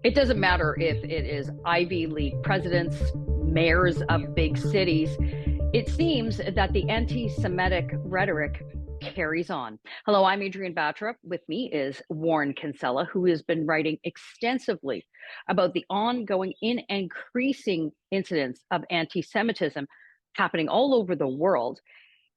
It doesn't matter if it is Ivy League presidents, mayors of big cities. It seems that the anti-Semitic rhetoric carries on. Hello, I'm Adrienne Batra. With me is Warren Kinsella, who has been writing extensively about the ongoing, increasing incidents of anti-Semitism happening all over the world.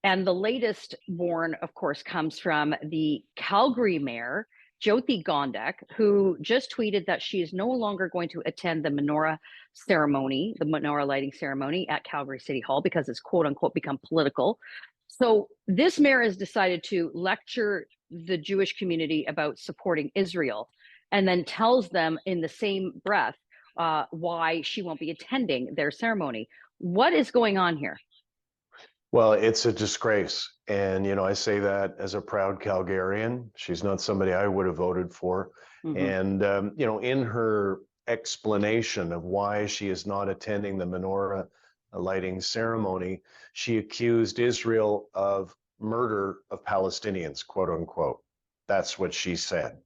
And the latest, Warren, of course, comes from the Calgary mayor, Jyoti Gondek, who just tweeted that she is no longer going to attend the Menorah ceremony, the Menorah lighting ceremony at Calgary City Hall, because it's quote unquote become political. So this mayor has decided to lecture the Jewish community about supporting Israel, and then tells them in the same breath why she won't be attending their ceremony. What is going on here? Well, it's a disgrace. And, I say that as a proud Calgarian. She's not somebody I would have voted for. And, in her explanation of why she is not attending the menorah lighting ceremony, she accused Israel of murder of Palestinians, quote unquote. That's what she said.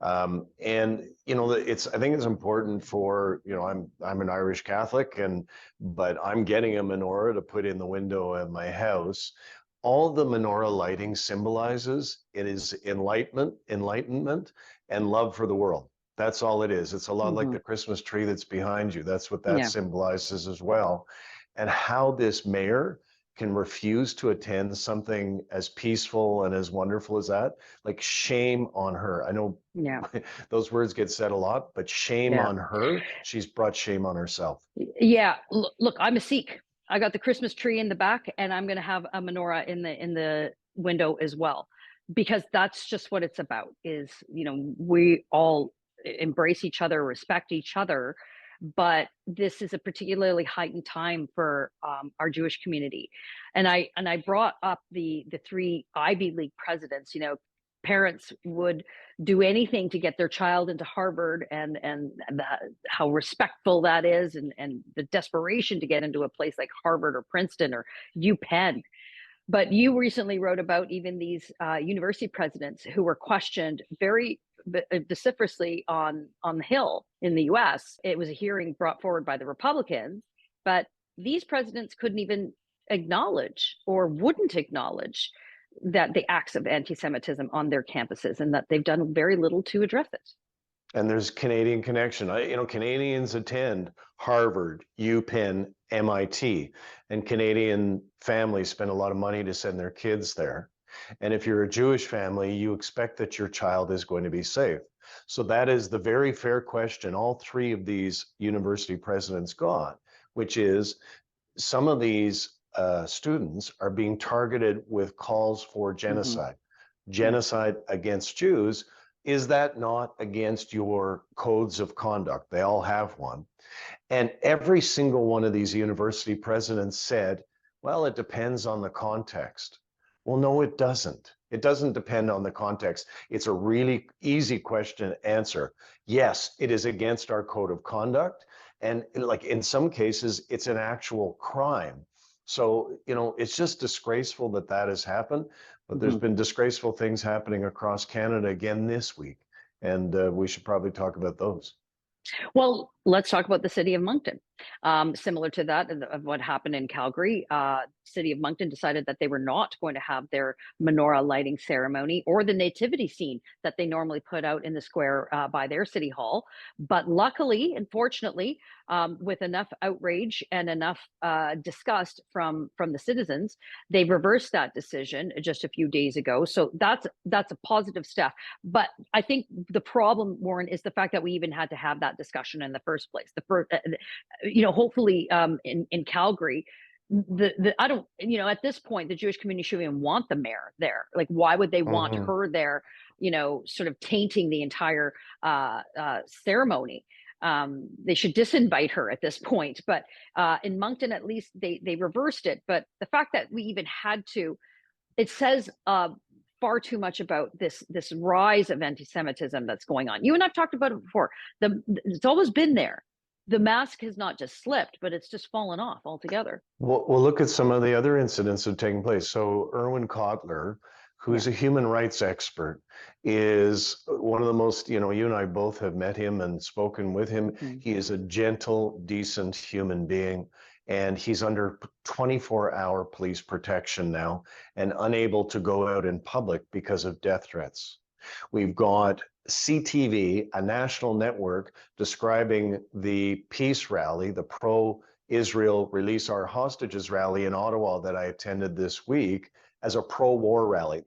I think it's important for, I'm an Irish Catholic, but I'm getting a menorah to put in the window of my house. All the menorah lighting symbolizes, it is enlightenment and love for the world. That's all it is. It's a lot like the Christmas tree that's behind you. That's what that symbolizes as well. And how this mayor can refuse to attend something as peaceful and as wonderful as that, like, shame on her. I know those words get said a lot, but shame on her. She's brought shame on herself. Yeah, look, I'm a Sikh. I got the Christmas tree in the back, and I'm going to have a menorah in the window as well, because that's just what it's about. Is, we all embrace each other, respect each other, but this is a particularly heightened time for our Jewish community. And I brought up the three Ivy League presidents. Parents would do anything to get their child into Harvard, and how respectful that is, and the desperation to get into a place like Harvard or Princeton or UPenn. But you recently wrote about even these university presidents who were questioned very vociferously on the Hill in the US. It was a hearing brought forward by the Republicans, but these presidents couldn't even acknowledge, or wouldn't acknowledge, that the acts of anti-Semitism on their campuses, and that they've done very little to address it. And there's Canadian connection. Canadians attend Harvard, UPenn, MIT, and Canadian families spend a lot of money to send their kids there. And if you're a Jewish family, you expect that your child is going to be safe. So that is the very fair question all three of these university presidents got, which is, some of these students are being targeted with calls for genocide. Genocide against Jews. Is that not against your codes of conduct? They all have one. And every single one of these university presidents said, well, it depends on the context. Well, no, it doesn't. It doesn't depend on the context. It's a really easy question to answer. Yes, it is against our code of conduct. And like in some cases, it's an actual crime. So, it's just disgraceful that has happened. But there's been disgraceful things happening across Canada again this week. And we should probably talk about those. Well, let's talk about the city of Moncton. Similar to that of what happened in Calgary, city of Moncton decided that they were not going to have their menorah lighting ceremony or the nativity scene that they normally put out in the square by their city hall. But luckily and fortunately, with enough outrage and enough disgust from the citizens, they reversed that decision just a few days ago. So that's a positive step. But I think the problem, Warren, is the fact that we even had to have that discussion in the first place. Hopefully in Calgary, I don't, at this point, the Jewish community shouldn't even want the mayor there. Like, why would they want her there, sort of tainting the entire ceremony? They should disinvite her at this point. But in Moncton, at least they reversed it. But the fact that we even had to, it says far too much about this rise of anti-Semitism that's going on. You and I've talked about it before. It's always been there. The mask has not just slipped, but it's just fallen off altogether. Well, look at some of the other incidents that have taken place. So Erwin Kotler, who's a human rights expert, is one of the most, you and I both have met him and spoken with him. Mhm. He is a gentle, decent human being, and he's under 24-hour police protection now and unable to go out in public because of death threats. We've got CTV, a national network, describing the peace rally, the pro-Israel Release Our Hostages rally in Ottawa that I attended this week, as a pro-war rally.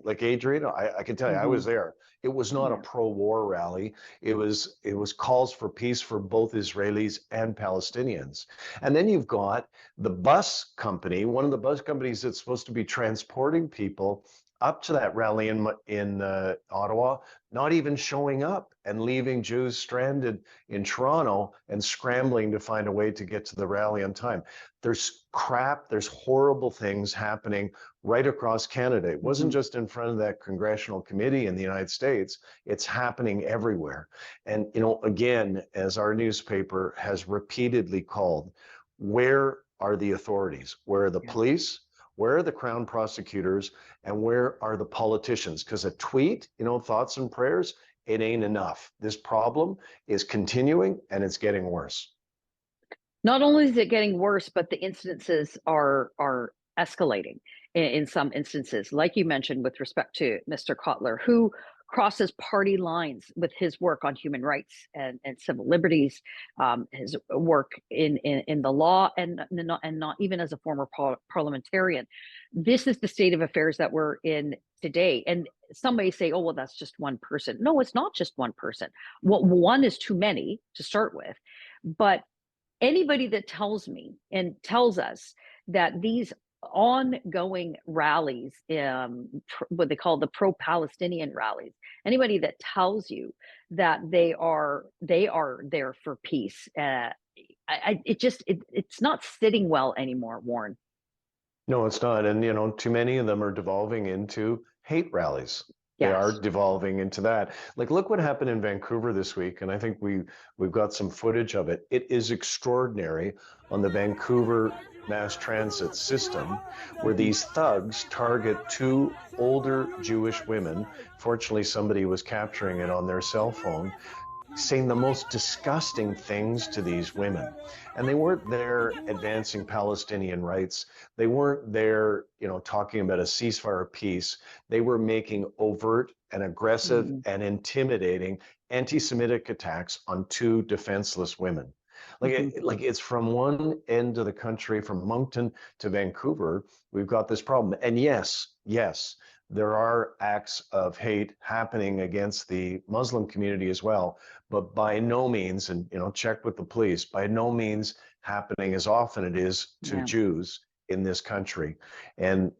Like Adrienne, I can tell you, I was there. It was not a pro-war rally. It was calls for peace for both Israelis and Palestinians. And then you've got the bus company, one of the bus companies that's supposed to be transporting people up to that rally in Ottawa, not even showing up and leaving Jews stranded in Toronto and scrambling to find a way to get to the rally on time. There's crap, there's horrible things happening right across Canada. It wasn't just in front of that congressional committee in the United States, it's happening everywhere. And, again, as our newspaper has repeatedly called, where are the authorities? Where are the police? Where are the Crown prosecutors? And where are the politicians? Because a tweet, thoughts and prayers, it ain't enough. This problem is continuing and it's getting worse. Not only is it getting worse, but the incidences are escalating in some instances, like you mentioned with respect to Mr. Kotler, who crosses party lines with his work on human rights and civil liberties, his work in the law, and not even as a former parliamentarian. This is the state of affairs that we're in today. And some may say, oh, well, that's just one person. No, it's not just one person. Well, one is too many to start with, but anybody that tells me and tells us that these ongoing rallies, what they call the pro-Palestinian rallies, anybody that tells you that they are there for peace, it's not sitting well anymore, Warren. No, it's not. And, too many of them are devolving into hate rallies. They are devolving into that. Like, look what happened in Vancouver this week, and I think we've got some footage of it. It is extraordinary on the Vancouver mass transit system, where these thugs target two older Jewish women. Fortunately, somebody was capturing it on their cell phone, saying the most disgusting things to these women. And they weren't there advancing Palestinian rights. They weren't there, talking about a ceasefire peace. They were making overt and aggressive and intimidating anti-Semitic attacks on two defenseless women. Like it's from one end of the country, from Moncton to Vancouver, we've got this problem. And yes, there are acts of hate happening against the Muslim community as well, but by no means, and check with the police, by no means happening as often it is to Jews in this country. And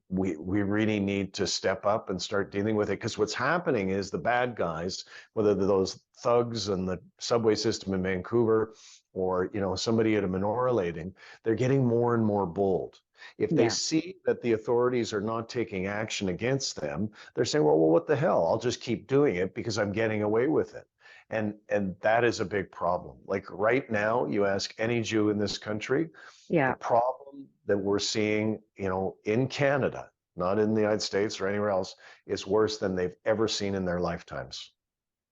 we really need to step up and start dealing with it, because what's happening is the bad guys, whether they're those thugs in the subway system in Vancouver or somebody at a Menorah lading, they're getting more and more bold. If they see that the authorities are not taking action against them, they're saying, well, what the hell? I'll just keep doing it because I'm getting away with it. And that is a big problem. Like right now, you ask any Jew in this country, the problem that we're seeing, in Canada, not in the United States or anywhere else, is worse than they've ever seen in their lifetimes.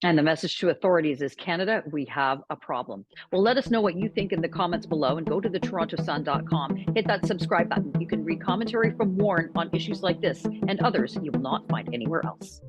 And the message to authorities is, Canada, we have a problem. Well, let us know what you think in the comments below, and go to theTorontoSun.com. Hit that subscribe button. You can read commentary from Warren on issues like this and others you will not find anywhere else.